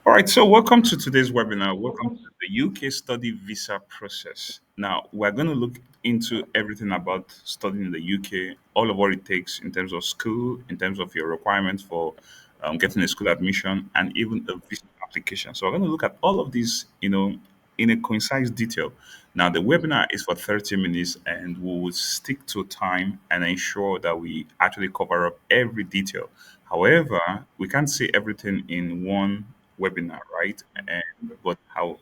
All right, so welcome to today's webinar. Welcome to the UK study visa process. Now, we're going to look into everything about studying in the UK, all of what it takes in terms of school, in terms of your requirements for getting a school admission, and even the visa application. So, we're going to look at all of these, in a concise detail. Now, the webinar is for 30 minutes, and we will stick to time and ensure that we actually cover up every detail. However, we can't say everything in one webinar, right? And but how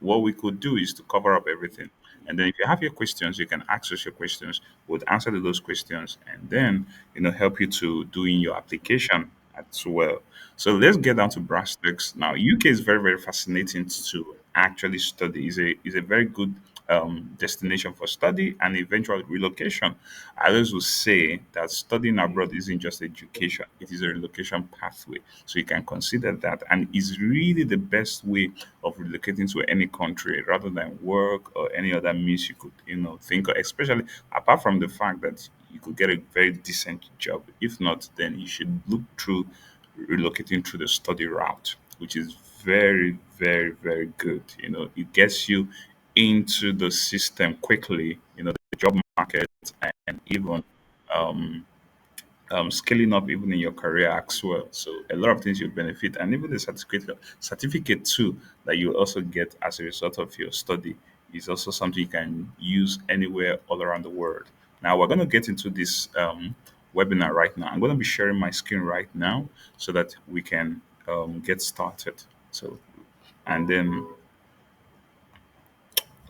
what we could do is to cover up everything. And then if you have your questions, you can ask us your questions. We'll answer those questions and then help you to doing your application as well. So let's get down to brass tacks. Now, UK is very, very fascinating to actually study. Is a very good destination for study and eventual relocation. I always will say that studying abroad isn't just education; it is a relocation pathway. So you can consider that, and is really the best way of relocating to any country rather than work or any other means you could think of. Especially apart from the fact that you could get a very decent job. If not, then you should look through relocating through the study route, which is very, very, very good. It gets you into the system quickly, the job market, and even um, scaling up even in your career as well. So a lot of things you benefit, and even the certificate too that you also get as a result of your study is also something you can use anywhere all around the world. Now we're going to get into this webinar right now. I'm going to be sharing my screen right now so that we can get started. So and then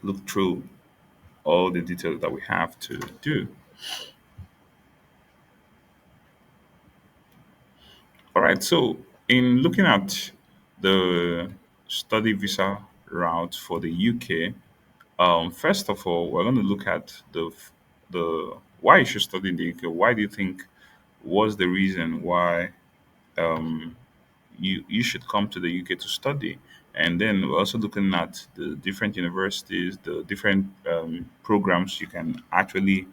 look through all the details that we have to do. All right. So, in looking at the study visa route for the UK, first of all, we're going to look at the why you should study in the UK. Why do you think was the reason why um, you should come to the UK to study? And then we're also looking at the different universities, the different programs you can actually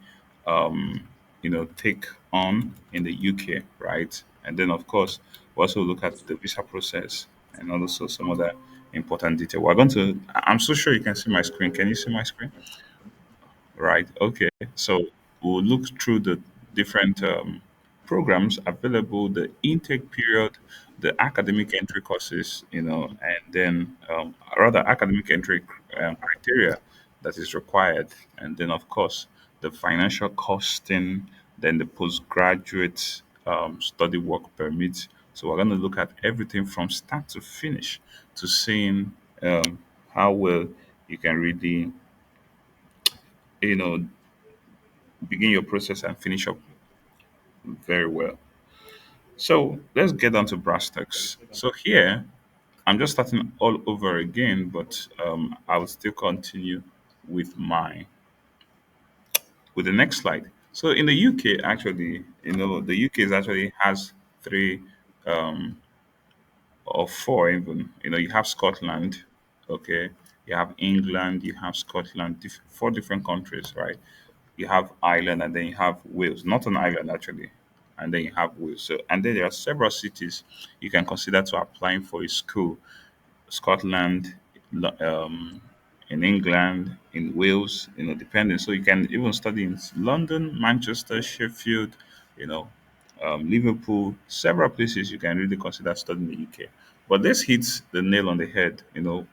take on in the UK, right? And then, of course, we also look at the visa process and also some other important detail. We're going to. I'm so sure you can see my screen. Can you see my screen? Right. Okay. So we'll look through the different programs available, the intake period, the academic entry courses, and then rather academic entry criteria that is required, and then of course the financial costing, then the postgraduate study work permit. So we're going to look at everything from start to finish to seeing how well you can really, you know, begin your process and finish up very well. So let's get down to brass tacks. So here, I'm just starting all over again, but I will still continue with with the next slide. So in the UK, actually, the UK is actually has three um, or four even. You have Scotland, okay, you have England, you have Scotland, four different countries, right? You have Ireland, and then you have Wales. Not an island actually, and then you have Wales. So and then there are several cities you can consider to applying for a school. Scotland, in England, in Wales, depending. So you can even study in London, Manchester, Sheffield, you know, Liverpool, several places you can really consider studying in the UK. But let's hit the nail on the head.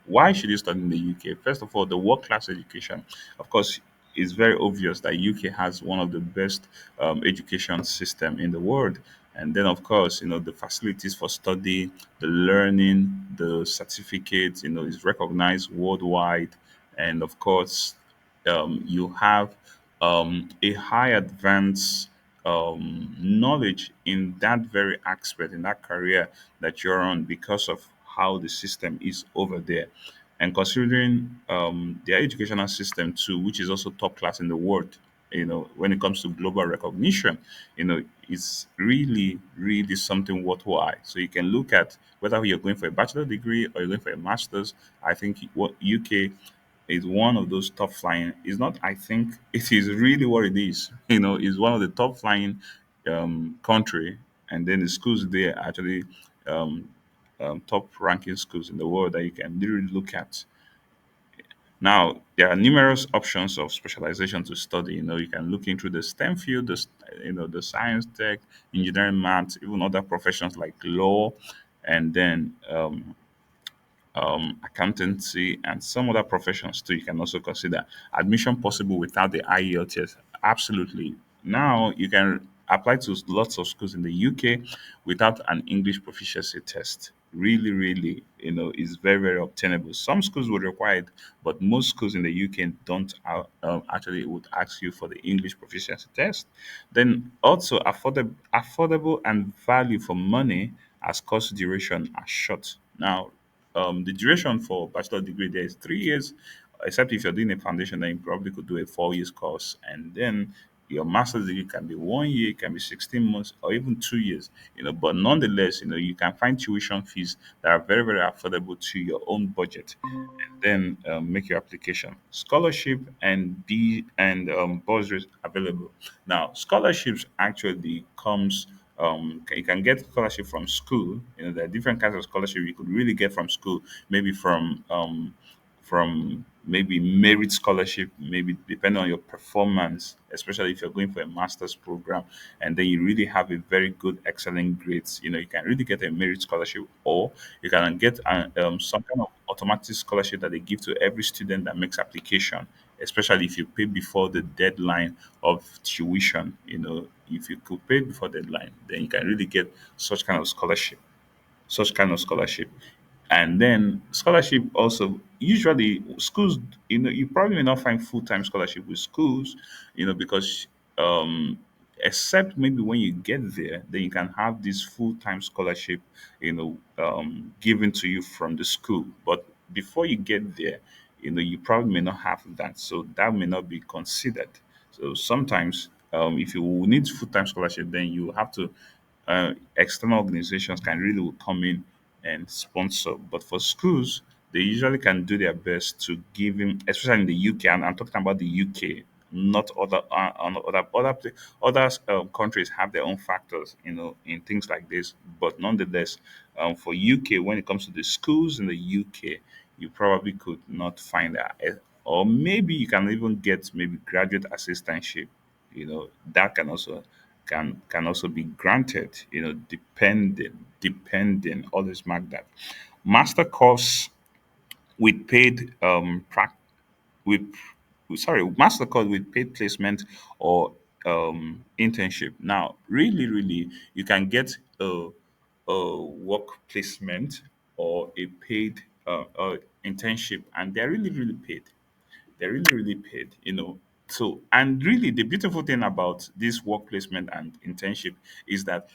Why should you study in the UK? First of all, the world class education. Of course, it's very obvious that UK has one of the best education system in the world. And then, of course, the facilities for study, the learning, the certificates, is recognized worldwide. And of course, you have a high advance knowledge in that very aspect, in that career that you're on because of how the system is over there. And considering their educational system too, which is also top class in the world, when it comes to global recognition, it's really, really something worthwhile. So you can look at whether you're going for a bachelor degree or you're going for a master's. I think what UK is one of those top flying. It's not. I think it is really what it is. Is one of the top flying country, and then the schools there actually um, top ranking schools in the world that you can literally look at. Now, there are numerous options of specialization to study. You can look into the STEM field, the science, tech, engineering, math, even other professions like law, and then accountancy, and some other professions too. You can also consider admission possible without the IELTS. Absolutely. Now you can apply to lots of schools in the UK without an English proficiency test. Really, really, is very, very obtainable. Some schools would require it, but most schools in the UK don't actually would ask you for the English proficiency test. Then also affordable and value for money as course duration are short. Now, the duration for bachelor degree there is 3 years, except if you're doing a foundation, then you probably could do a 4 years course, and then your master's degree can be 1 year, it can be 16 months, or even 2 years. But nonetheless, you can find tuition fees that are very, very affordable to your own budget, then make your application. Scholarship and bursaries available. Now, scholarships actually comes. You can get scholarship from school. There are different kinds of scholarship you could really get from school. Maybe from maybe merit scholarship, maybe depending on your performance, especially if you're going for a master's program, and then you really have a very good, excellent grades. You can really get a merit scholarship, or you can get some kind of automatic scholarship that they give to every student that makes application, especially if you pay before the deadline of tuition. If you could pay before deadline, then you can really get such kind of scholarship such kind of scholarship. And then scholarship also, usually schools, you probably may not find full-time scholarship with schools, because um except maybe when you get there, then you can have this full-time scholarship, given to you from the school. But before you get there, you probably may not have that. So that may not be considered. So sometimes, if you need full-time scholarship, then you have to external organizations can really come in and sponsor. But for schools, they usually can do their best to give him, especially in the UK. And I'm talking about the UK, not other countries have their own factors, in things like this. But nonetheless, for UK, when it comes to the schools in the UK, you probably could not find that, or maybe you can even get maybe graduate assistantship. That can also be granted, depending, always mark that. Master course with paid with sorry, master course with paid placement or internship. Now, really, really, you can get a work placement or a paid internship, and they're really, really paid. They're really, really paid, So, and really, the beautiful thing about this work placement and internship is that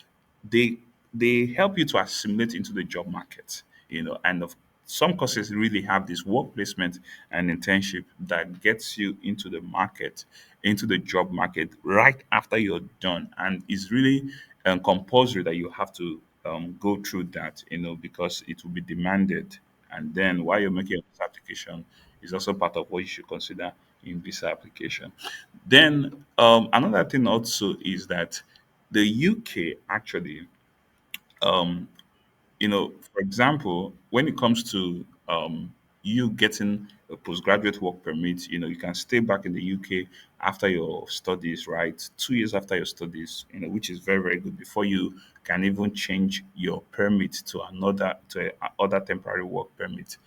they they help you to assimilate into the job market, and some courses really have this work placement and internship that gets you into the market, into the job market right after you're done, and it's really compulsory that you have to go through that, because it will be demanded. And then while you're making this application, is also part of what you should consider in visa application. Then another thing also is that the UK actually, um, for example, when it comes to you getting a postgraduate work permit, you can stay back in the UK after your studies, right? 2 years after your studies, which is very, very good before you can even change your permit to other temporary work permit.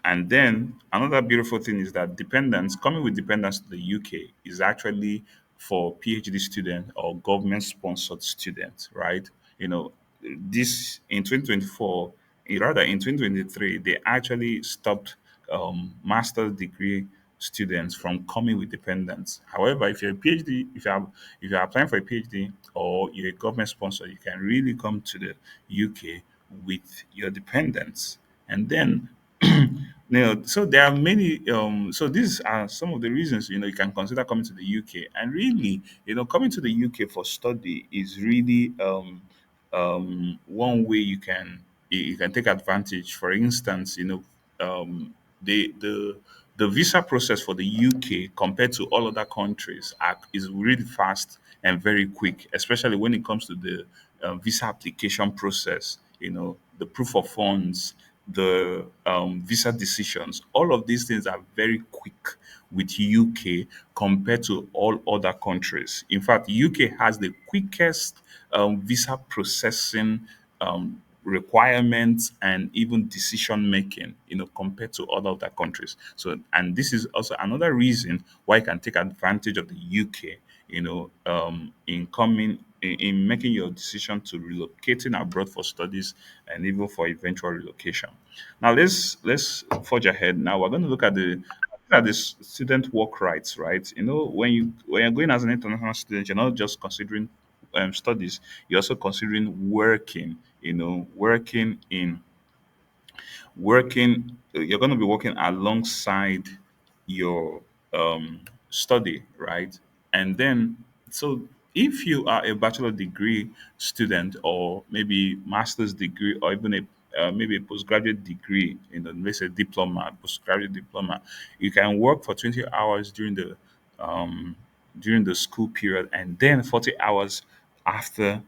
And then another beautiful thing is that dependents coming with dependents to the UK is actually for PhD students or government sponsored students, right? You know, this in 2024, rather in 2023, they actually stopped master's degree students from coming with dependents. However, if you're a PhD, if you're applying for a PhD or you're a government sponsor, you can really come to the UK with your dependents. And then so there are many. So these are some of the reasons you can consider coming to the UK. And really, coming to the UK for study is really one way you can take advantage. For instance, um, the visa process for the UK compared to all other countries is really fast and very quick, especially when it comes to the visa application process. the proof of funds, the visa decisions. All of these things are very quick with UK compared to all other countries. In fact, UK has the quickest visa processing requirements and even decision making, compared to all other countries. So, and this is also another reason why you can take advantage of the UK, in in making your decision to relocating abroad for studies and even for eventual relocation. Now let's forge ahead. Now we're going to look at the student work rights, right? When you're going as an international student, you're not just considering studies, you're also considering working. You're going to be working alongside your study, right? And then, so if you are a bachelor degree student, or maybe master's degree, or even maybe a postgraduate degree, let's say diploma, postgraduate diploma, you can work for 20 hours um, during the school period, and then 40 hours after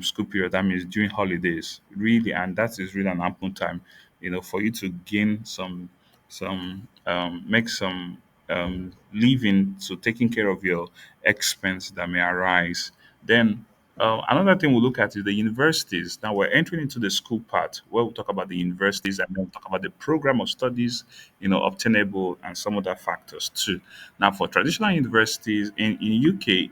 school period. That means during holidays, really, and that is really an ample time, for you to gain make some living, to taking care of your expense that may arise. Then another thing we'll look at is the universities. Now we're entering into the school part, where we'll talk about the universities, and then we'll talk about the program of studies, obtainable, and some other factors too. Now, for traditional universities in UK,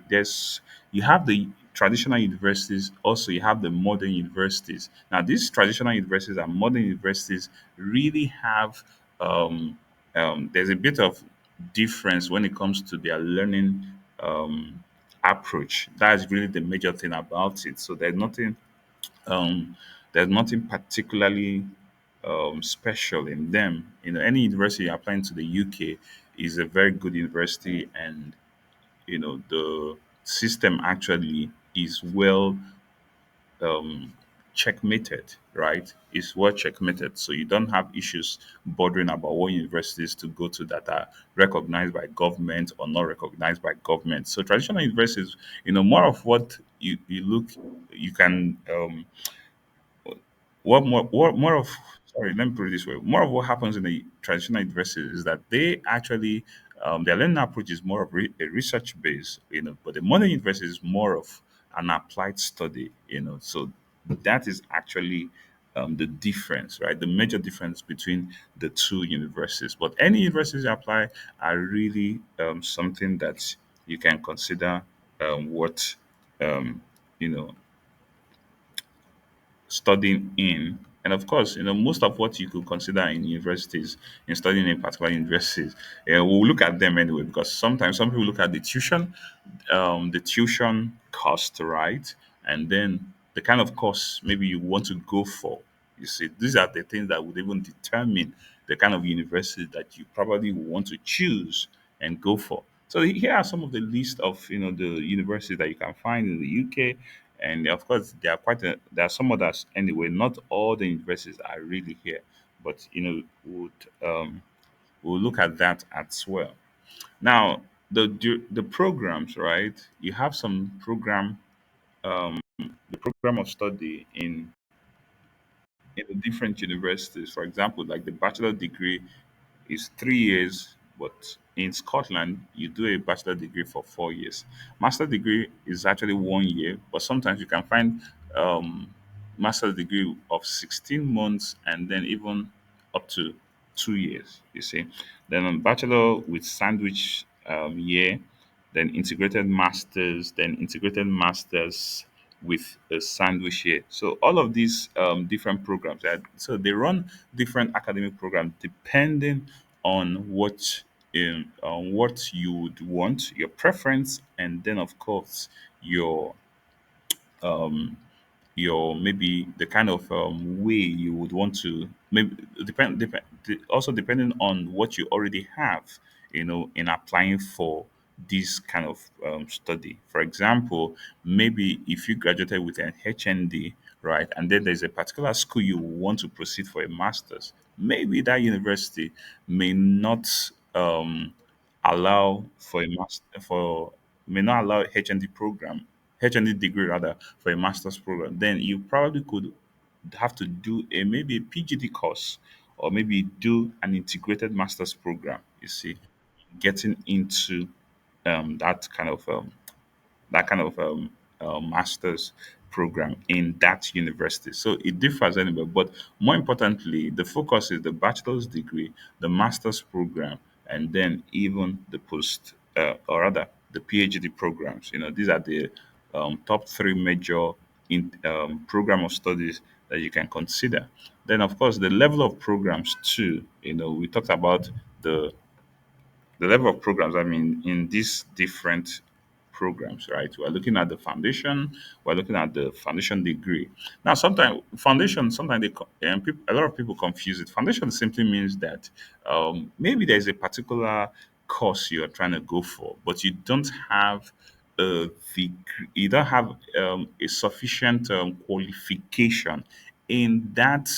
you have the traditional universities, also you have the modern universities. Now, these traditional universities and modern universities really have there's a bit of difference when it comes to their learning um, approach. That's really the major thing about it. So um, there's nothing particularly special in them. Any university applying to the UK is a very good university, and the system actually is well um, checkmated, right? Is well checkmated. So you don't have issues bothering about what universities to go to that are recognized by government or not recognized by government. So traditional universities, more of what you can what more of sorry, let me put it this way. More of what happens in the traditional universities is that they actually their learning approach is more of a research base, but the modern university is more of an applied study, so that is actually the difference, right? The major difference between the two universities. But any universities you apply are really something that you can consider what um, you know studying in. And of course, most of what you could consider in universities, in studying in particular universities, we'll look at them anyway, because sometimes some people look at the tuition cost, right? And then the kind of course maybe you want to go for. You see, these are the things that would even determine the kind of university that you probably want to choose and go for. So here are some of the list of the universities that you can find in the UK, and of course there are some others anyway. Not all the universities are really here, but we'll look at that as well. Now, the programs, right? You have some um, the program of study in the different universities. For example, like the bachelor degree is 3 years, but in Scotland, you do a bachelor degree for 4 years. Master degree is actually 1 year, but sometimes you can find um, master degree of 16 months and then even up to 2 years. You see, then on bachelor with sandwich year, then integrated masters with a sandwich year. So all of these different programs, so they run different academic programs depending on what you would want, your preference, and then of course um, your maybe the kind of way you would want to maybe also depending on what you already have, in applying for this kind of study. For example, maybe if you graduated with an HND, right, and then there's a particular school you want to proceed for a master's, maybe that university may not um, allow for a master for may not allow HND degree rather for a master's program. Then you probably could have to do a maybe a PGD course, or maybe do an integrated master's program. You see, getting into that kind of master's program in that university. So it differs anyway. But more importantly, the focus is the bachelor's degree, the master's program, and then even the post, or rather, the PhD programs. These are the top three major program of studies that you can consider. Then, of course, the level of programs too. We talked about the the level of programs, I mean, in these different programs, right? We're looking at the foundation, we're looking at the foundation degree. Now, sometimes foundation, sometimes a lot of people confuse it. Foundation simply means that maybe there's a particular course you're trying to go for, but you don't have a degree, you don't have a sufficient qualification in that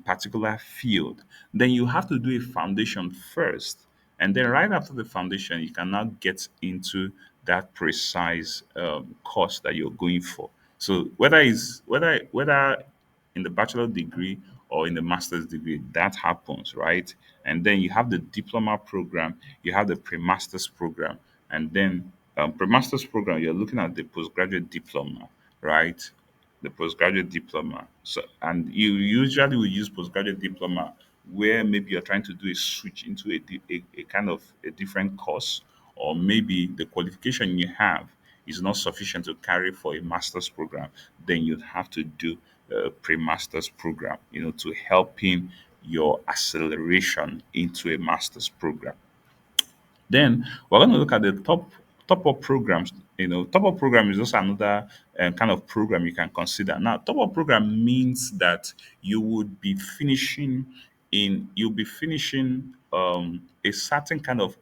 particular field. Then you have to do a foundation first, and then right after the foundation, you can now get into that precise course that you're going for. So whether in the bachelor degree or in the master's degree, that happens, right? And then you have the diploma program, you have the pre-master's program, and then pre-master's program, you're looking at the postgraduate diploma, right? The postgraduate diploma. So, and you usually will use postgraduate diploma where maybe you're trying to do a switch into a kind of a different course, or maybe the qualification you have is not sufficient to carry for a master's program. Then you'd have to do a pre-master's program, to help in your acceleration into a master's program. Then we're going to look at the top up programs. Top up program is also another kind of program you can consider. Now, top up program means that you'll be finishing a certain kind of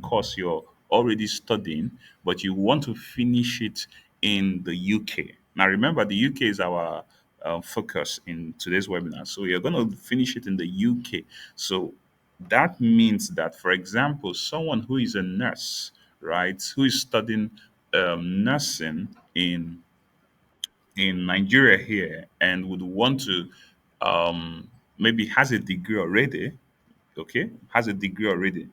course you're already studying, but you want to finish it in the UK. Now, remember, the UK is our focus in today's webinar. So you're going to finish it in the UK. So that means that, for example, someone who is a nurse, right, who is studying nursing in Nigeria here, and would want to maybe has a degree already, okay, has a degree already.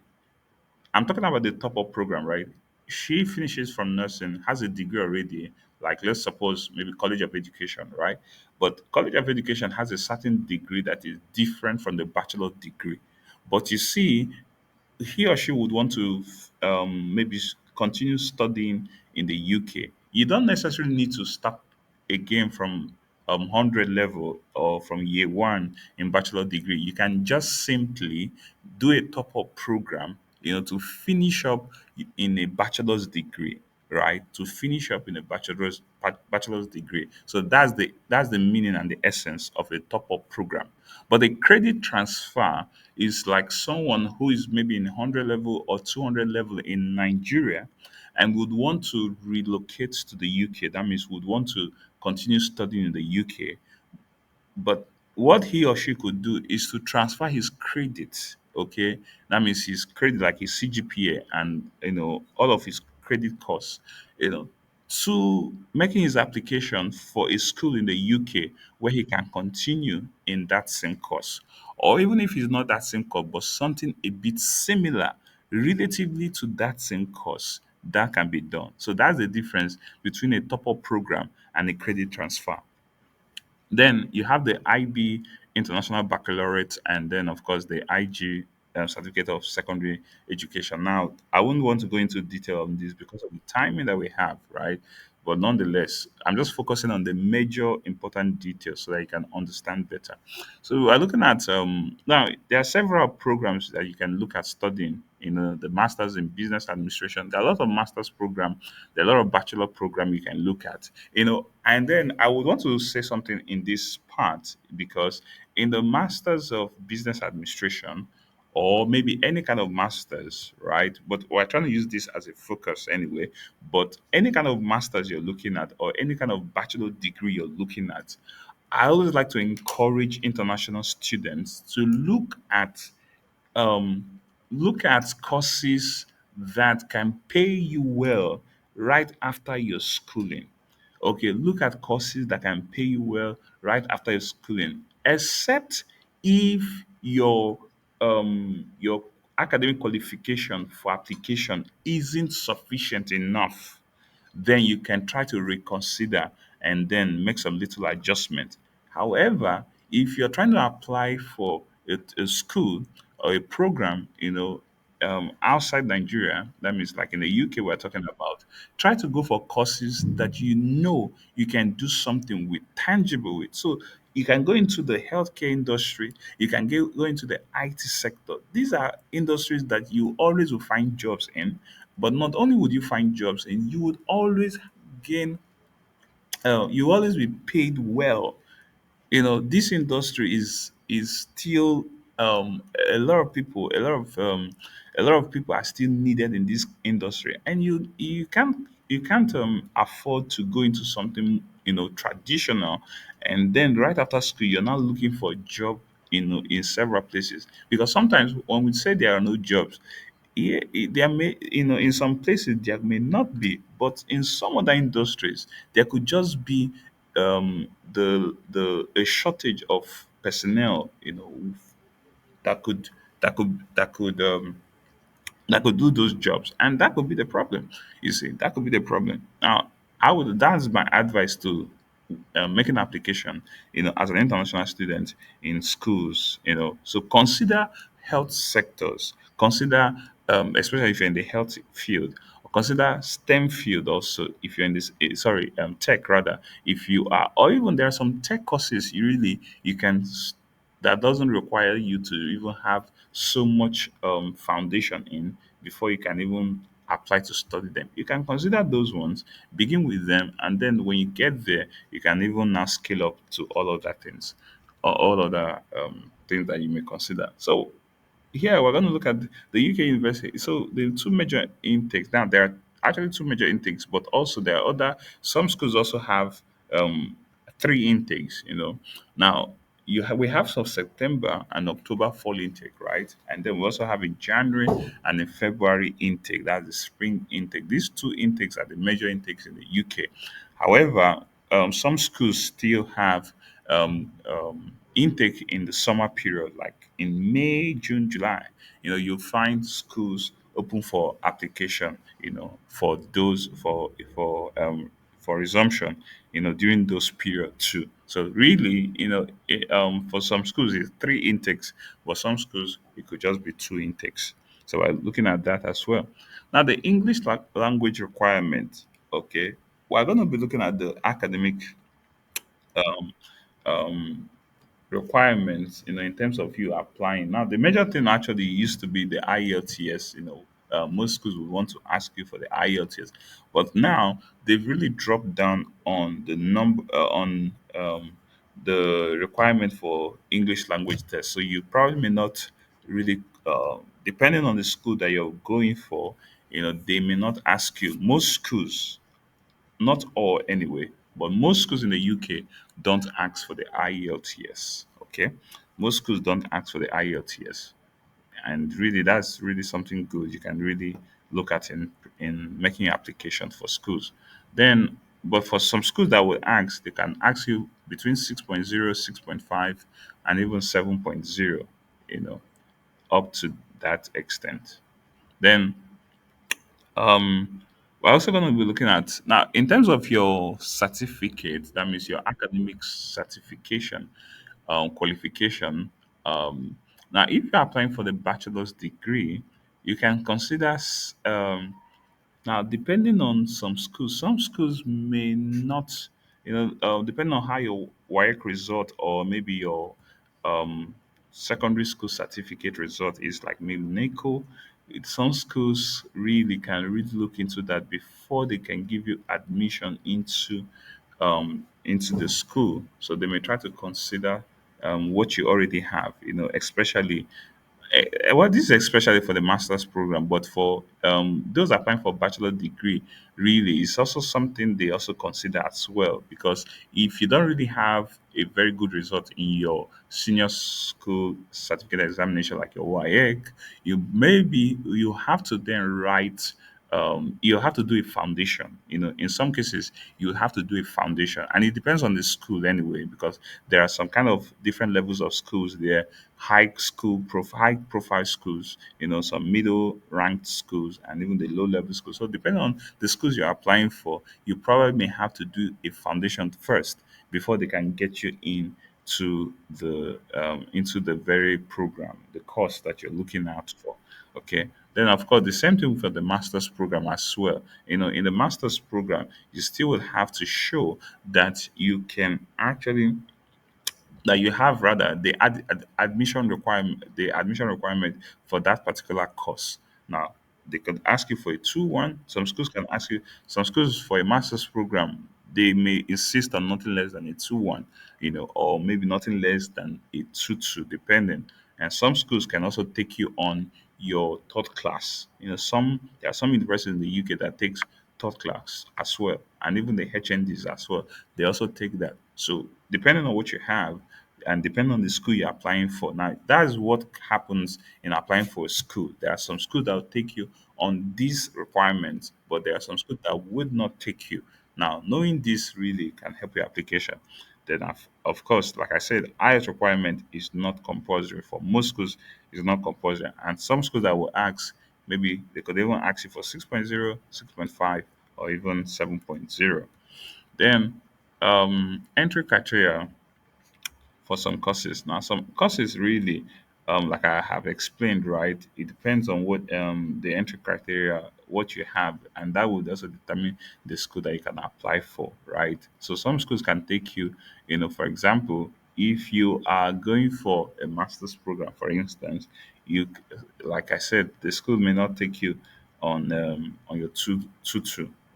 I'm talking about the top up program, right? She finishes from nursing, has a degree already, like let's suppose maybe College of Education, right? But College of Education has a certain degree that is different from the bachelor degree. But you see, he or she would want to maybe continue studying in the UK. You don't necessarily need to start again from 100 level or from year one in bachelor degree. You can just simply do a top up program, to finish up in a bachelor's degree, right? To finish up in a bachelor's degree. So that's the meaning and the essence of a top up program. But the credit transfer is like someone who is maybe in 100 level or 200 level in Nigeria and would want to relocate to the UK. That means would want to continue studying in the UK, but what he or she could do is to transfer his credit. Okay, that means his credit, like his CGPA and all of his credit costs, you know, to making his application for a school in the UK where he can continue in that same course, or even if it's not that same course, but something a bit similar, relatively to that same course. That can be done. So that's the difference between a top-up program and a credit transfer. Then you have the IB International Baccalaureate, and then of course the IG Certificate of Secondary Education. Now, I wouldn't want to go into detail on this because of the timing that we have, right? But nonetheless, I'm just focusing on the major important details so that you can understand better. So we're looking at now there are several programs that you can look at studying. The masters in business administration. There are a lot of masters program. There are a lot of bachelor program you can look at. And then I would want to say something in this part because in the masters of business administration, or maybe any kind of masters, right? But we're trying to use this as a focus anyway. But any kind of masters you're looking at, or any kind of bachelor degree you're looking at, I always like to encourage international students to um, look at courses that can pay you well right after your schooling. Okay, look at courses that can pay you well right after your schooling, except if your academic qualification for application isn't sufficient enough, then you can try to reconsider and then make some little adjustment. However, if you're trying to apply for a school or a program, outside Nigeria, that means like in the UK, we're talking about, try to go for courses that you know you can do something with, tangible with. So you can go into the healthcare industry, you can go into the IT sector. These are industries that you always will find jobs in, but not only would you find jobs in, you would always gain, you always be paid well. This industry is still, a lot of people, a lot of people are still needed in this industry, and you can't afford to go into something traditional, and then right after school you're now looking for a job in several places, because sometimes when we say there are no jobs, yeah, there may, in some places there may not be, but in some other industries there could just be, the a shortage of personnel, that could do those jobs, and that could be the problem. You see, that could be the problem. Now, that's my advice to, make an application, as an international student in schools. So consider health sectors, consider, especially if you're in the health field, or consider STEM field also if you're in this, sorry, tech rather, if you are, or even there are some tech courses you can, that doesn't require you to even have so much, foundation in, before you can even apply to study them. You can consider those ones, begin with them, and then when you get there, you can even now scale up to all other things, or all other, things that you may consider. So here we're going to look at the UK university. So the two major intakes. Now there are actually two major intakes, but also there are other. Some schools also have, three intakes. Now we have some September and October fall intake, right? And then we also have in January and in February intake. That's the spring intake. These two intakes are the major intakes in the UK. However, some schools still have, intake in the summer period, like in May, June, July. You'll find schools open for application, for those, for resumption, during those period too. So really, for some schools it's three intakes, but some schools it could just be two intakes. So we're looking at that as well. Now the English language requirement. Okay, we're going to be looking at the academic, um, um, requirements, in terms of you applying. Now, the major thing actually used to be the IELTS. Most schools would want to ask you for the IELTS, but now they've really dropped down on the number, on, the requirement for English language test. So you probably may not really, depending on the school that you're going for, they may not ask you. Most schools, not all anyway, but most schools in the UK don't ask for the IELTS. Okay, most schools don't ask for the IELTS, and really, that's really something good. You can really look at in making applications for schools. Then, but for some schools that will ask, they can ask you between 6.0, 6.5, and even 7.0. You know, up to that extent. Then, we're also going to be looking at now in terms of your certificate, that means your academic certification, qualification. Um, Now, if you're applying for the bachelor's degree, you can consider, now, depending on some schools may not, depending on how your work result, or maybe your, um, secondary school certificate result is, like maybe NACO. Some schools really can really look into that before they can give you admission into the school. So they may try to consider, what you already have, especially, well, this is especially for the master's program, but for, those applying for bachelor degree, really, it's also something they also consider as well. Because if you don't really have a very good result in your senior school certificate examination, like your WAEC, you have to then write, you have to do a foundation. In some cases, you have to do a foundation, and it depends on the school anyway, because there are some kind of different levels of schools there. High profile schools, some middle ranked schools, and even the low level schools. So depending on the schools you're applying for, you probably may have to do a foundation first before they can get you in to the into the very program, the course that you're looking out for. Okay. Then of course the same thing for the master's program as well. In the master's program, you still will have to show that you can actually that you have rather the admission requirement for that particular course. Now they could ask you for a 2-1. Some schools can ask you, some schools for a master's program, they may insist on nothing less than a 2-1, or maybe nothing less than a 2-2, depending. And some schools can also take you on your third class. There are some universities in the UK that takes third class as well, and even the HNDs as well. They also take that. So depending on what you have, and depending on the school you're applying for. Now, that's what happens in applying for a school. There are some schools that will take you on these requirements, but there are some schools that would not take you. Now, knowing this really can help your application. Then, of course, like I said, IELTS requirement is not compulsory for most schools. It's not compulsory, and some schools that will ask, maybe they could even ask you for 6.0, 6.5, or even 7.0. Then, entry criteria for some courses. Now, some courses really, like I have explained, right? It depends on what the entry criteria, what you have, and that would also determine the school that you can apply for, right? So some schools can take you, for example, if you are going for a master's program, for instance, you, like I said, the school may not take you on your two,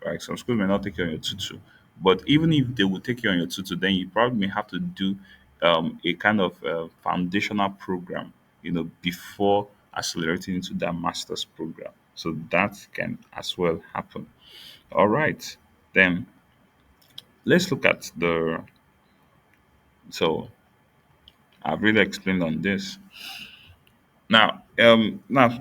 right? Some schools may not take you on your two. But even if they will take you on your tutor, then you probably may have to do a kind of foundational program, before accelerating into that master's program. So that can as well happen. All right. Then let's look at the. So I've really explained on this. Now,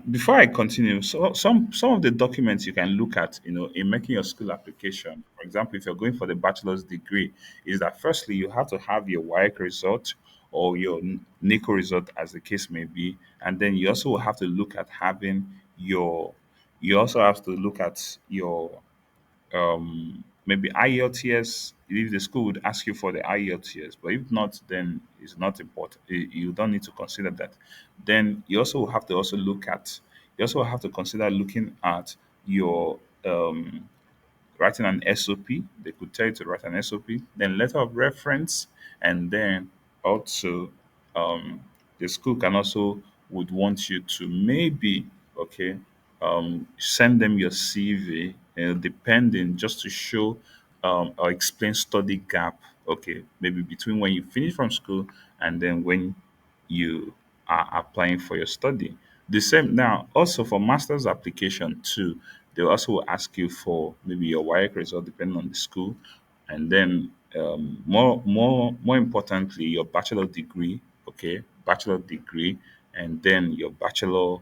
before I continue, so some of the documents you can look at, in making your school application. For example, if you're going for the bachelor's degree, is that firstly you have to have your WAEC result or your NICO result, as the case may be, and then you also will have to look at having your. You also have to look at your maybe IELTS, if the school would ask you for the IELTS, but if not, then it's not important. You don't need to consider that. Then you also have to consider looking at your writing an SOP. They could tell you to write an SOP, then letter of reference, and then also um, the school can also would want you to maybe, okay, send them your CV, depending, just to show or explain study gap. Okay, maybe between when you finish from school and then when you are applying for your study. The same now also for master's application too. They also will ask you for maybe your WAEC result depending on the school, and then more importantly your bachelor degree. Okay, bachelor degree, and then your bachelor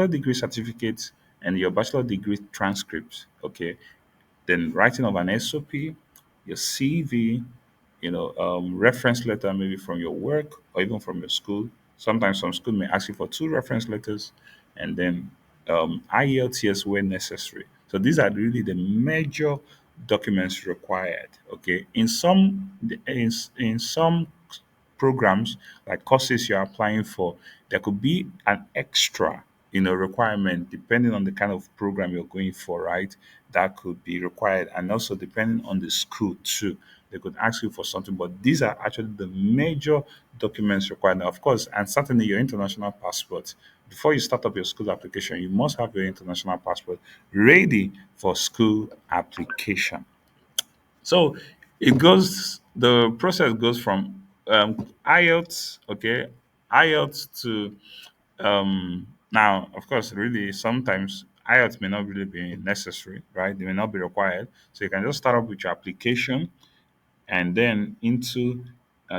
degree certificate and your bachelor degree transcript. Okay, then writing of an SOP, your CV, reference letter maybe from your work or even from your school. Sometimes some school may ask you for two reference letters, and then IELTS where necessary. So these are really the major documents required. Okay, in some programs, like courses you're applying for, there could be an extra, requirement depending on the kind of program you're going for, right? That could be required, and also depending on the school too. They could ask you for something, but these are actually the major documents required. Now, of course, and certainly your international passport. Before you start up your school application, you must have your international passport ready for school application. So the process goes from IELTS, okay, IELTS to now, of course, really sometimes IELTS may not really be necessary, right? They may not be required. So you can just start up with your application and then into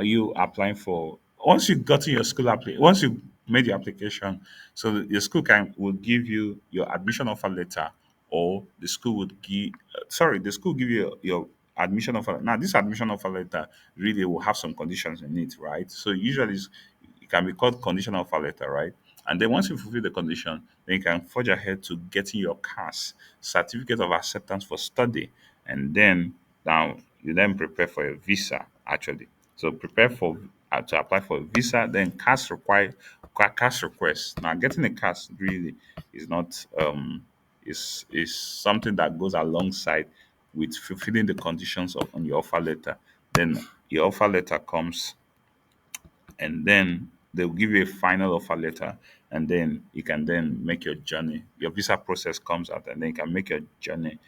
you applying for. Once you got to your school once you made your application, so your school can will give you your admission offer letter or the school would give, sorry, the school give you your admission offer. Now, this admission offer letter really will have some conditions in it, right? So usually it can be called conditional offer letter, right? And then once you fulfill the condition, then you can forge ahead to getting your CAS, certificate of acceptance for study, and then now you then prepare for your visa actually. So prepare for to apply for a visa, then CAS request. Now getting a CAS really is not is something that goes alongside with fulfilling the conditions of on your offer letter. Then your offer letter comes, and then they'll give you a final offer letter, and then you can then make your journey. Your visa process comes out, and then you can make your journey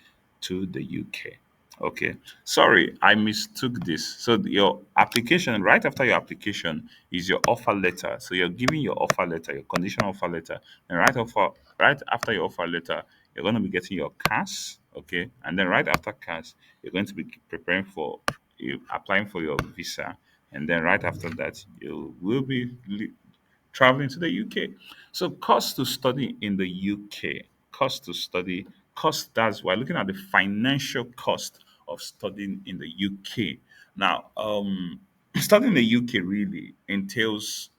to the UK. Okay, sorry, I mistook this. So your application, right after your application, is your offer letter. So you're giving your offer letter, your conditional offer letter, and right after your offer letter, you're going to be getting your CAS. Okay, and then right after CAS, you're going to be preparing for you applying for your visa, and then right after that, you will be traveling to the UK. So cost to study in the UK, cost to study, cost that's we're looking at the financial cost of studying in the UK. Now, studying in the UK really entails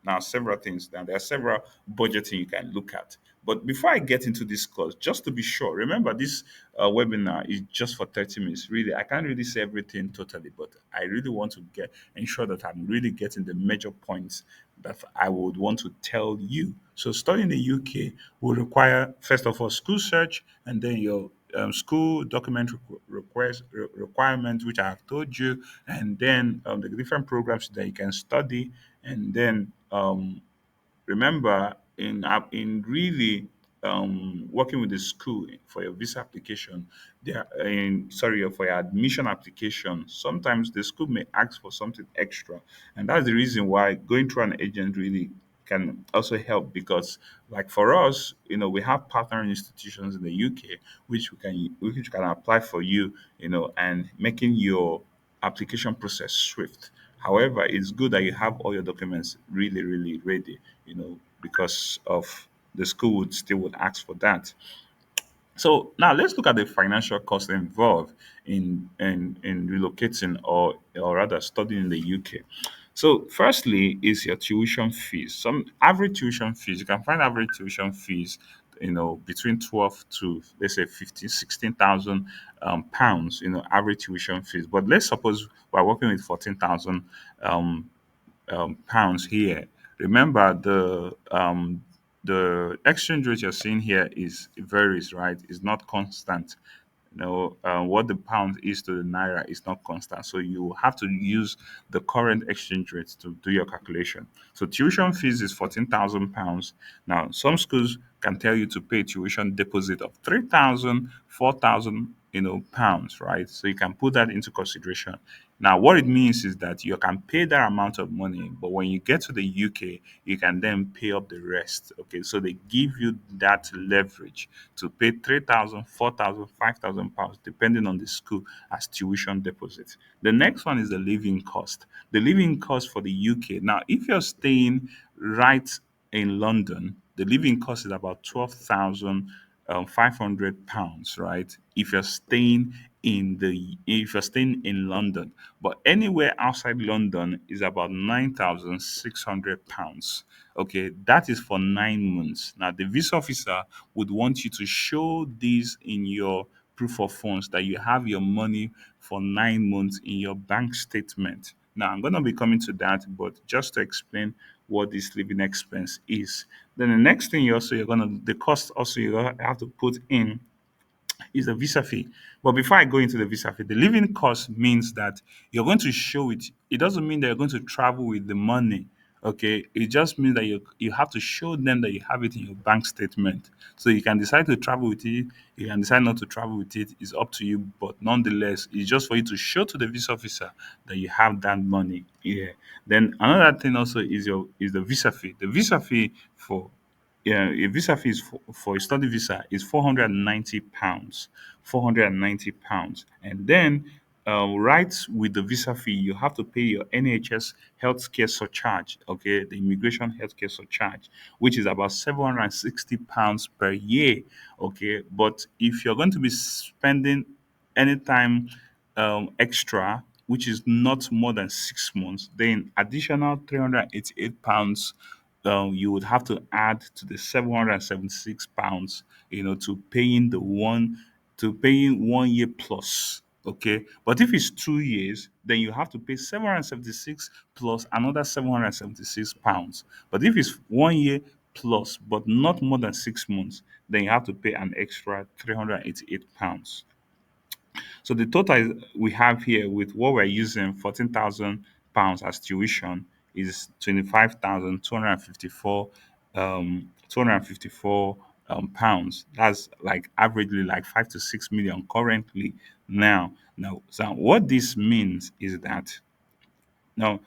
now several things. Now there are several budgeting you can look at. But before I get into this course, just to be sure, remember this webinar is just for 30 minutes. Really, I can't really say everything totally, but I really want to get ensure that I'm really getting the major points that I would want to tell you. So studying in the UK will require first of all school search, and then your school document requirements, which I have told you, and then the different programs that you can study, and then remember in really working with the school for your visa application, they are in sorry for your admission application, sometimes the school may ask for something extra, and that's the reason why going through an agent really can also help, because like for us, we have partner institutions in the UK which can apply for you, and making your application process swift. However, it's good that you have all your documents really, really ready, because of the school would ask for that. So now let's look at the financial cost involved in relocating, or rather studying in the UK. So firstly is your tuition fees. Some average tuition fees, you can find average tuition fees, between 12 to let's say 15, 16,000 pounds, average tuition fees. But let's suppose we're working with 14,000 um, pounds here. Remember the exchange rate you're seeing here is it varies, right? It's not constant. What the pound is to the naira is not constant. So you have to use the current exchange rate to do your calculation. So tuition fees is £14,000. Now some schools can tell you to pay tuition deposit of 3,000, 4,000, pounds, right? So you can put that into consideration. Now, what it means is that you can pay that amount of money, but when you get to the UK, you can then pay up the rest. Okay, so they give you that leverage to pay 3,000, 4,000, 5,000 pounds, depending on the school, as tuition deposit. The next one is the living cost. The living cost for the UK. Now, if you're staying right in London, the living cost is about 12,000 £500, right? If you're staying in London, but anywhere outside London is about £9,600. Okay, that is for 9 months. Now the visa officer would want you to show this in your proof of funds, that you have your money for 9 months in your bank statement. Now I'm gonna be coming to that, but just to explain what this living expense is. Then the next thing the cost also you have to put in is the visa fee. But before I go into the visa fee, the living cost means that you're going to show it. It doesn't mean that you're going to travel with the money. Okay, it just means that you have to show them that you have it in your bank statement. So you can decide to travel with it, you can decide not to travel with it. It's up to you. But nonetheless, it's just for you to show to the visa officer that you have that money. Yeah. Then another thing also is the visa fee. The visa fee for yeah, a visa fees for a study visa is £490. £490. And then right with the visa fee, you have to pay your NHS healthcare surcharge, okay, the immigration healthcare surcharge, which is about £760 per year, okay. But if you're going to be spending anytime extra, which is not more than 6 months, then additional £388 you would have to add to the £776, to paying the one to paying 1 year plus. Okay. But if it's 2 years, then you have to pay 776 plus another £776. But if it's 1 year plus, but not more than 6 months, then you have to pay an extra £388. So the total we have here with what we're using, £14,000 as tuition, is 25,254 pounds. That's like averagely like 5 to 6 million currently now. So what this means is that now,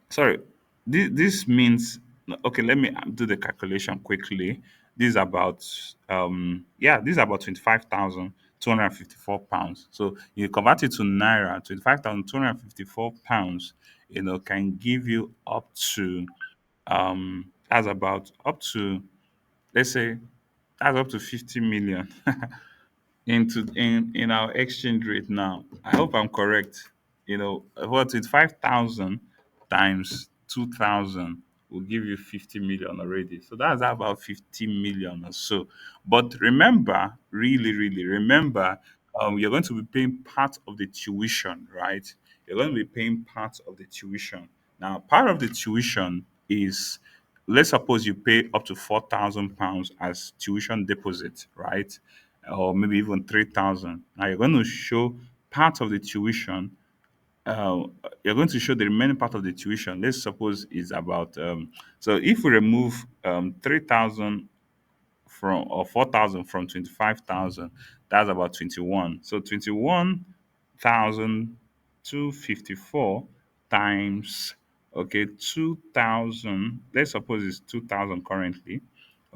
sorry, this means, okay, let me do the calculation quickly. This is about this is about 25,254 pounds. So you convert it to naira, 25,254 pounds, can give you up to that's about up to, let's say, that's up to 50 million in our exchange rate now. I hope I'm correct. What with 5,000 times 2,000 will give you 50 million already. So that's about 50 million or so. But remember, really, really remember, you're going to be paying part of the tuition, right? You're going to be paying part of the tuition. Now, part of the tuition is, let's suppose you pay up to £4,000 as tuition deposit, right? Or maybe even 3,000. Now you're going to show part of the tuition. Uh, you're going to show the remaining part of the tuition. Let's suppose is about so if we remove 3,000 from, or 4,000 from 25,000, that's about 21. So 21,254 times, okay, 2,000. Let's suppose it's 2,000 currently.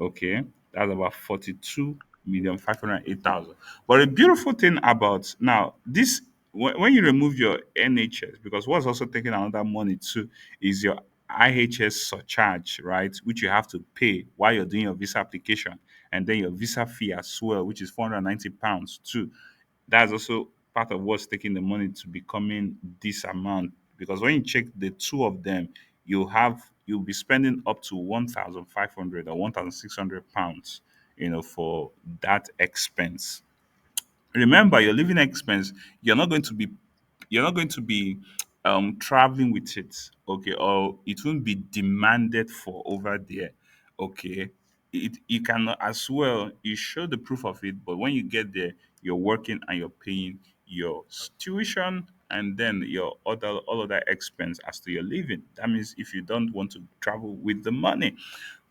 Okay, that's about 42,508,000. But the beautiful thing about now this, when you remove your NHS, because what's also taking another money too is your IHS surcharge, right? Which you have to pay while you're doing your visa application, and then your visa fee as well, which is £490 too. That's also part of what's taking the money to becoming this amount. Because when you check the two of them, you'll be spending up to 1,500 or £1,600, for that expense. Remember, your living expense, you're not going to be you're not going to be traveling with it, okay, or it won't be demanded for over there, okay. You can as well, you show the proof of it, but when you get there, you're working and you're paying your tuition and then your other all other expense as to your living. That means if you don't want to travel with the money,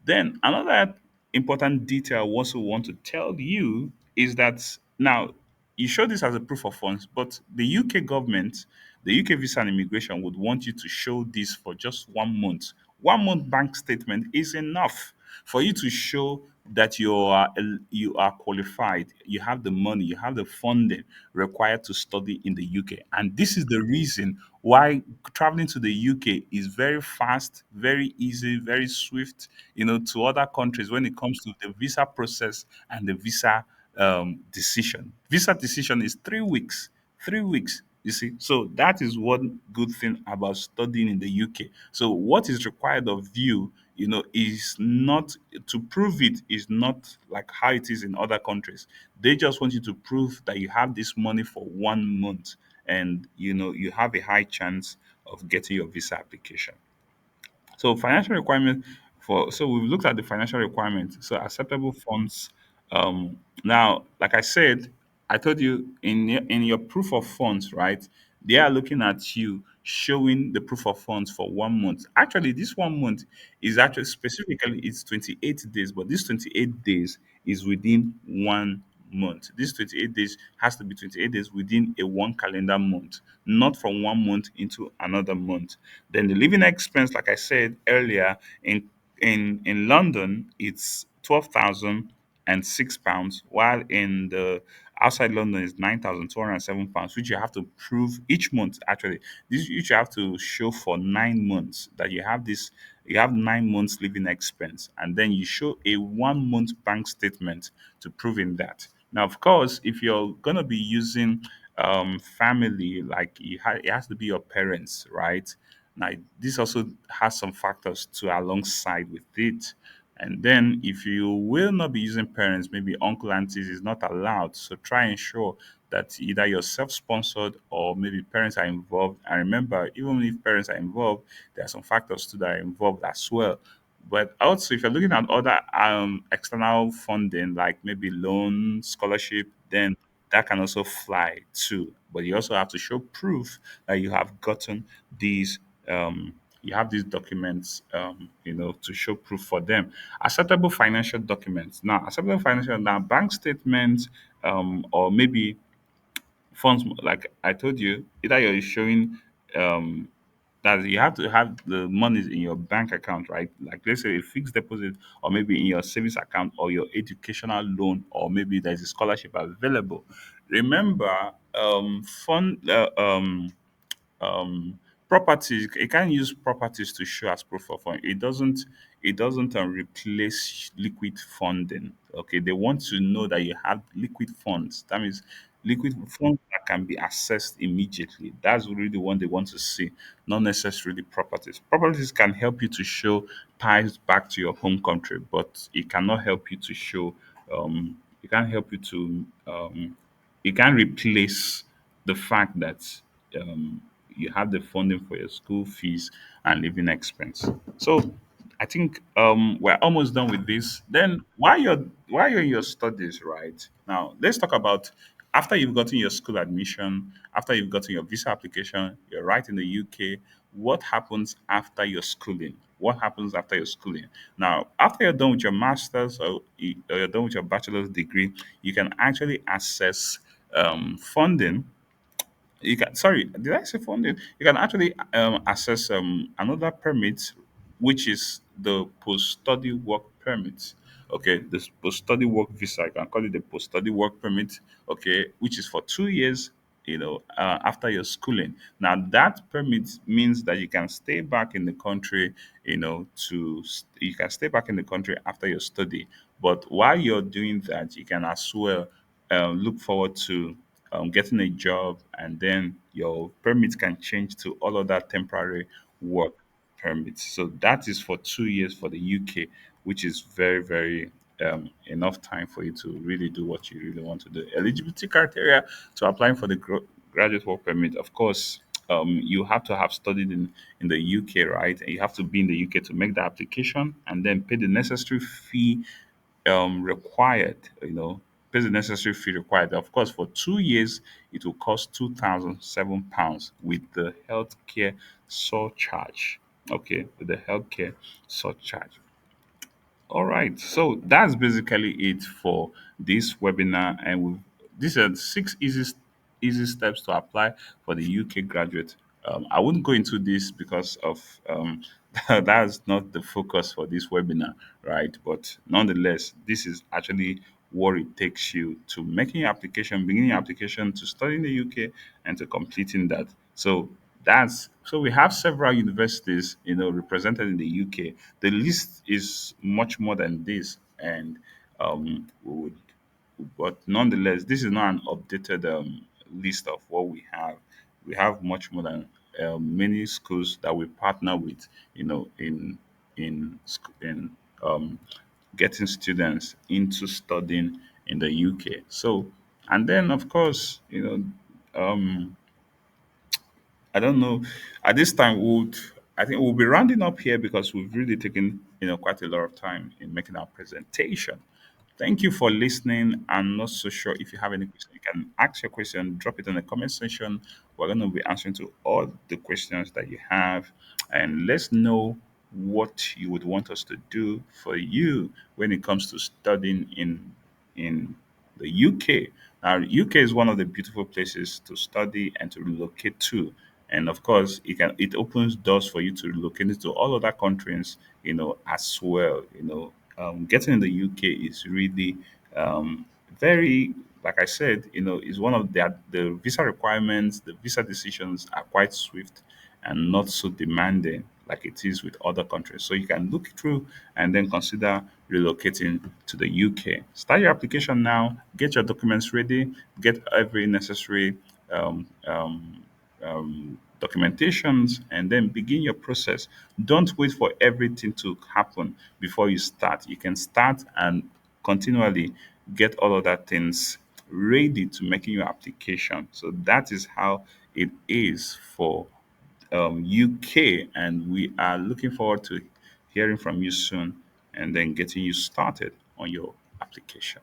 then another important detail I also want to tell you is that now you show this as a proof of funds, but the UK government, the UK Visa and Immigration would want you to show this for just 1 month. 1 month bank statement is enough for you to show that you are qualified, you have the money, you have the funding required to study in the UK. And this is the reason why traveling to the UK is very fast, very easy, very swift, to other countries when it comes to the visa process and the visa decision. Visa decision is 3 weeks. 3 weeks. You see, so that is one good thing about studying in the UK. So what is required of you, is not to prove it is not like how it is in other countries. They just want you to prove that you have this money for 1 month, and you have a high chance of getting your visa application. So financial requirement so we've looked at the financial requirement. So acceptable funds. Now, like I said, I told you in your proof of funds, right? They are looking at you showing the proof of funds for 1 month. Actually, this 1 month is actually specifically it's 28 days, but this 28 days is within 1 month. This 28 days has to be 28 days within a one calendar month, not from 1 month into another month. Then the living expense, like I said earlier, in London, it's £12,006, while in the Outside London is £9,207, which you have to prove each month. Actually, this you have to show for 9 months that you have this. You have 9 months living expense, and then you show a 1 month bank statement to proving that. Now, of course, if you're gonna be using family, like it has to be your parents, right? Now, this also has some factors to alongside with it. And then, if you will not be using parents, maybe uncle, aunties is not allowed. So try and ensure that either you're self-sponsored or maybe parents are involved. And remember, even if parents are involved, there are some factors too that are involved as well. But also, if you're looking at other external funding, like maybe loan, scholarship, then that can also fly too. But you also have to show proof that you have gotten these. You have these documents, to show proof for them. Acceptable financial documents. Now, acceptable financial now bank statements, or maybe funds. Like I told you, either you're showing um, that you have to have the money in your bank account, right? Like let's say a fixed deposit, or maybe in your savings account, or your educational loan, or maybe there's a scholarship available. Remember, fund um properties, you can't use properties to show as proof of fund. It doesn't replace liquid funding. Okay, they want to know that you have liquid funds. That means liquid funds that can be accessed immediately. That's really the one they want to see, not necessarily properties can help you to show ties back to your home country, but it cannot help you to show it can't help you to it can't replace the fact that um, you have the funding for your school fees and living expense. So I think we're almost done with this. Then while you're in your studies, right now, let's talk about after you've gotten your school admission, after you've gotten your visa application, you're right in the UK. What happens after your schooling? What happens after your schooling? Now, after you're done with your master's, or you're done with your bachelor's degree, you can actually access funding. You can, sorry, did I say funding? You can actually access another permit, which is the post-study work permit. Okay, this post-study work visa, I can call it the post-study work permit. Okay, which is for 2 years. After your schooling. Now that permit means that you can stay back in the country. You can stay back in the country after your study. But while you're doing that, you can as well look forward to getting a job, and then your permit can change to all other temporary work permits. So that is for 2 years for the UK, which is very, very enough time for you to really do what you really want to do. Eligibility criteria to applying for the graduate work permit, of course. You have to have studied in the UK, right? And you have to be in the UK to make the application, and then pay the necessary fee required, pays the necessary fee required. Of course, for 2 years, it will cost £2,007 with the healthcare surcharge. Okay, with the healthcare surcharge. All right, so that's basically it for this webinar, and these are 6 easy steps to apply for the UK graduate. I wouldn't go into this because of that's not the focus for this webinar, right? But nonetheless, this is actually what it takes you to making your application, beginning your application to study in the UK, and to completing that. So we have several universities, represented in the UK. The list is much more than this, and we would, but nonetheless, this is not an updated list of what we have. We have much more than many schools that we partner with, in getting students into studying in the UK. So, and then of course, I don't know. At this time, I think we'll be rounding up here because we've really taken quite a lot of time in making our presentation. Thank you for listening. I'm not so sure if you have any question. You can ask your question, drop it in the comment section. We're going to be answering to all the questions that you have, and let's know what you would want us to do for you when it comes to studying in the UK. Now, UK is one of the beautiful places to study and to relocate to. And of course, it opens doors for you to relocate into all other countries, as well. Getting in the UK is really very. like I said, is one of the visa requirements. The visa decisions are quite swift and not so demanding like it is with other countries. So you can look through and then consider relocating to the UK. Start your application now. Get your documents ready. Get every necessary documentations, and then begin your process. Don't wait for everything to happen before you start. You can start and continually get all of that things ready to making your application. So that is how it is for UK, and we are looking forward to hearing from you soon and then getting you started on your application.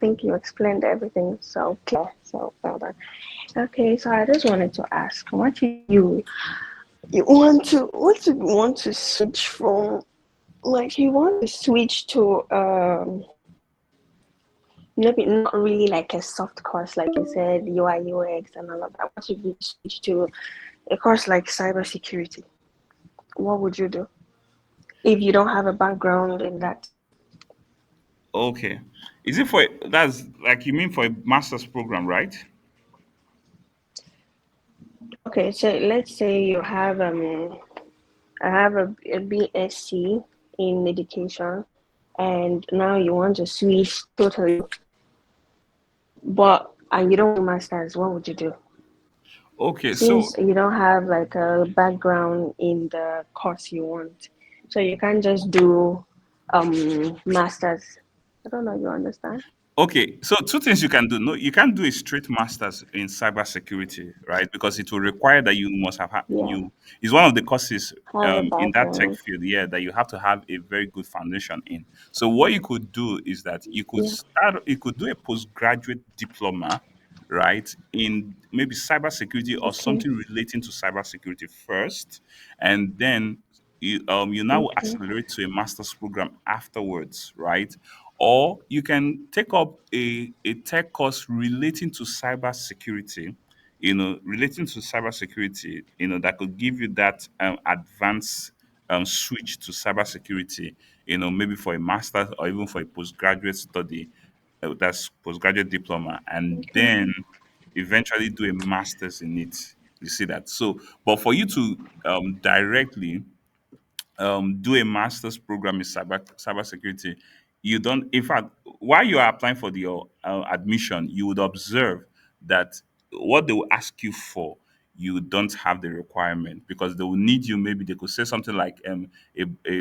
think you explained everything so clear. So well done. Okay, so I just wanted to ask, what you want to switch from, like you want to switch to maybe not really like a soft course like you said, UI UX and all of that. What if you switch to a course like cybersecurity? What would you do if you don't have a background in that? Okay. Is it for that's like you mean for a master's program, right? Okay, so let's say you have I have a BSc in education, and now you want to switch totally, but and you don't want masters. What would you do? Okay, so Since you don't have like a background in the course you want, so you can't just do masters. I don't know. You understand? okay, so two things you can do. No, you can't do a straight master's in cybersecurity, right? Because it will require that you must have Yeah, you. It's one of the courses have a in that tech background. field, yeah, that you have to have a very good foundation in. So what you could do is that Yeah. you could do a postgraduate diploma, right, in maybe cybersecurity or Okay. something relating to cybersecurity first, and then you now Okay. accelerate to a master's program afterwards, right? Or you can take up a tech course relating to cybersecurity, relating to cybersecurity, that could give you that advanced switch to cybersecurity, maybe for a master's or even for a postgraduate study, that's postgraduate diploma, and Okay. then eventually do a master's in it. You see that? So, but for you to directly do a master's program in cybersecurity, you don't. In fact, while you are applying for your admission, you would observe that what they will ask you for, you don't have the requirement because they will need you. Maybe they could say something like a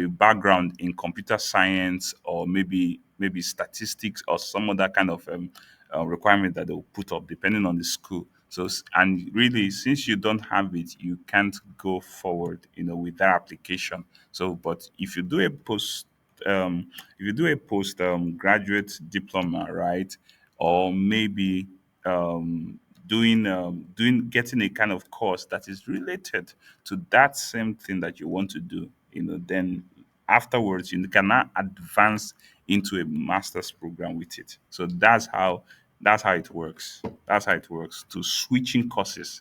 background in computer science or maybe statistics or some other kind of requirement that they will put up depending on the school. So, and really, since you don't have it, you can't go forward, with that application. So, but if you do a post graduate diploma, right, or maybe doing getting a kind of course that is related to that same thing that you want to do, then afterwards you can now advance into a master's program with it. So that's how it works. That's how it works to switching courses.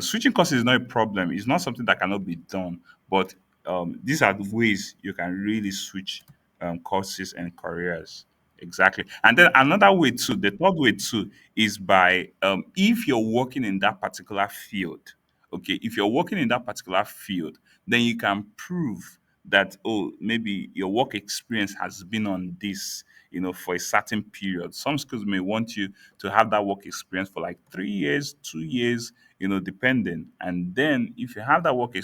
Switching courses is not a problem. It's not something that cannot be done, but these are the ways you can really switch courses and careers. Exactly. And then another way too, the third way too, is by if you're working in that particular field. Okay, if you're working in that particular field, then you can prove that, oh, maybe your work experience has been on this, for a certain period. Some schools may want you to have that work experience for like 3 years, 2 years, depending. And then if you have that work